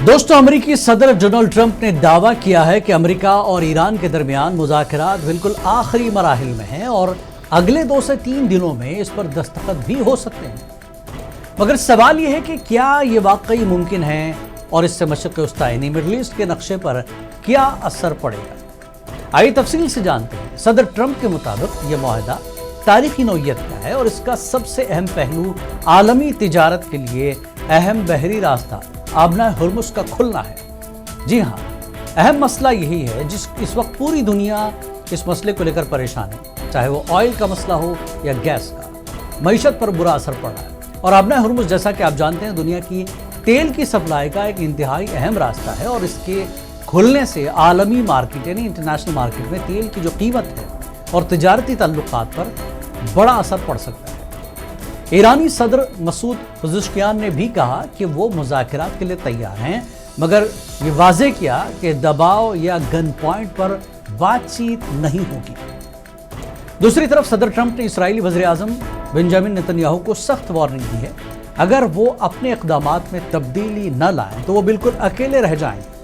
दोस्तों, अमेरिकी सदर डोनाल्ड ट्रंप ने दावा किया है कि अमेरिका और ईरान के दरमियान मुज़ाकरात बिल्कुल आखिरी मराहिल में हैं और अगले 2 से 3 दिनों में इस पर दस्तखत भी हो सकते हैं। मगर सवाल यह है कि क्या ये वाकई मुमकिन है और इससे मशरिक़ वस्ता यानी मिडल ईस्ट के नक्शे पर क्या असर पड़ेगा। आइए तफसील से जानते हैं। सदर ट्रंप के मुताबिक यह मुआहदा तारीखी नौइयत का है और इसका सबसे अहम पहलू आलमी तिजारत के लिए अहम बहरी रास्ता आबना हुर्मुज़ का खुलना है। जी हाँ, अहम मसला यही है इस वक्त पूरी दुनिया इस मसले को लेकर परेशान है, चाहे वो ऑयल का मसला हो या गैस का। मईशत पर बुरा असर पड़ रहा है और आबना हुर्मुज़, जैसा कि आप जानते हैं, दुनिया की तेल की सप्लाई का एक इंतहाई अहम रास्ता है और इसके खुलने से आलमी मार्केट यानी इंटरनेशनल मार्केट में तेल की जो कीमत है और तिजारती ताल्लुकात पर बड़ा असर पड़ सकता है। ईरानी सदर मसूद पज़ेश्कियान ने भी कहा कि वो मुज़ाकरात के लिए तैयार हैं, मगर ये वाज़ेह किया कि दबाव या गन पॉइंट पर बातचीत नहीं होगी। दूसरी तरफ सदर ट्रंप ने इस्राएली वज़ीर-ए-आज़म बेंजामिन नेतन्याहू को सख्त वार्निंग दी है, अगर वो अपने इक़दामात में तब्दीली न लाएं तो वो बिल्कुल अकेले रह जाएंगे।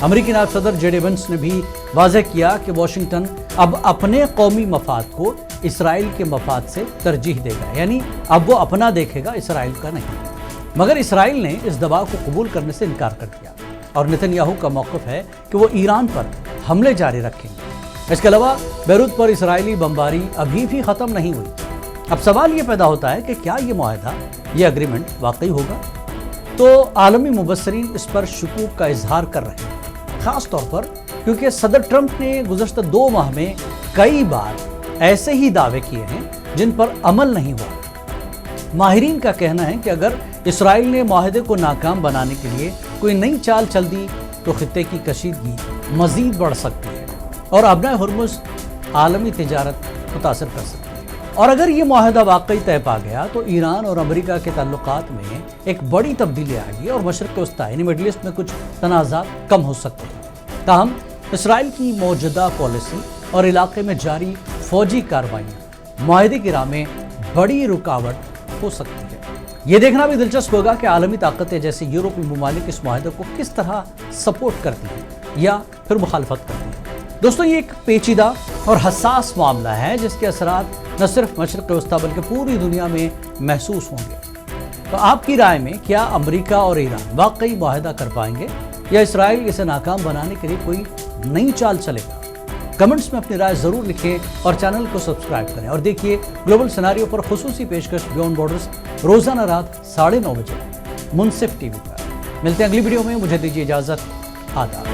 अमेरिकी नायब सदर जे.डी. वेंस ने भी वाज़ेह किया कि वाशिंगटन अब अपने कौमी मफाद को इसराइल के मफाद से तरजीह देगा, यानी अब वो अपना देखेगा, इसराइल का नहीं। मगर इसराइल ने इस दबाव को कबूल करने से इनकार कर दिया और नेतन्याहू का मौक़िफ़ है कि वो ईरान पर हमले जारी रखेंगे। इसके अलावा बैरूत पर इसराइली बमबारी अभी भी ख़त्म नहीं हुई। अब सवाल ये पैदा होता है कि क्या ये मुआहदा, ये एग्रीमेंट वाकई होगा? तो आलमी मुबस्सरीन इस पर शुकूक का इजहार कर रहे हैं, ख़ास तौर पर क्योंकि सदर ट्रंप ने गुज़श्ता 2 माह में कई बार ऐसे ही दावे किए हैं जिन पर अमल नहीं हुआ। माहिरीन का कहना है कि अगर इसराइल ने मुआहदे को नाकाम बनाने के लिए कोई नई चाल चल दी तो खित्ते की कशीदगी मज़ीद बढ़ सकती है और आबना हुर्मुज़ आलमी तिजारत मुतासर कर सकती है। और अगर ये मुआहदा वाकई तय पा गया तो ईरान और अमेरिका के ताल्लुकात में एक बड़ी तब्दीली आएगी और मशरिक़ वस्ता यानी मिडल ईस्ट में कुछ तनाज़ात कम हो सकते हैं। ताहम इसराइल की मौजूदा पॉलिसी और इलाके में जारी फौजी कार्रवाइयाँ मुआहदे की राह में बड़ी रुकावट हो सकती है। ये देखना भी दिलचस्प होगा कि आलमी ताकतें जैसे यूरोपीय ममालिक इस मुआहदे को किस तरह सपोर्ट करती हैं या फिर मुखालफत करती हैं। दोस्तों, ये एक पेचीदा और हसास मामला है जिसके असरात न सिर्फ मशरिक़ वस्ता बल्कि पूरी दुनिया में महसूस होंगे। तो आपकी राय में क्या अमेरिका और ईरान वाकई मुआहदा कर पाएंगे या इसराइल इसे नाकाम बनाने के लिए कोई नई चाल चलेगा? कमेंट्स में अपनी राय ज़रूर लिखें और चैनल को सब्सक्राइब करें और देखिए ग्लोबल सिनेरियो पर खुसूसी पेशकश बियॉन्ड बॉर्डर्स रोज़ाना रात 9:30 बजे मुनसिफ टीवी पर। मिलते हैं अगली वीडियो में, मुझे दीजिए इजाज़त। आदाब।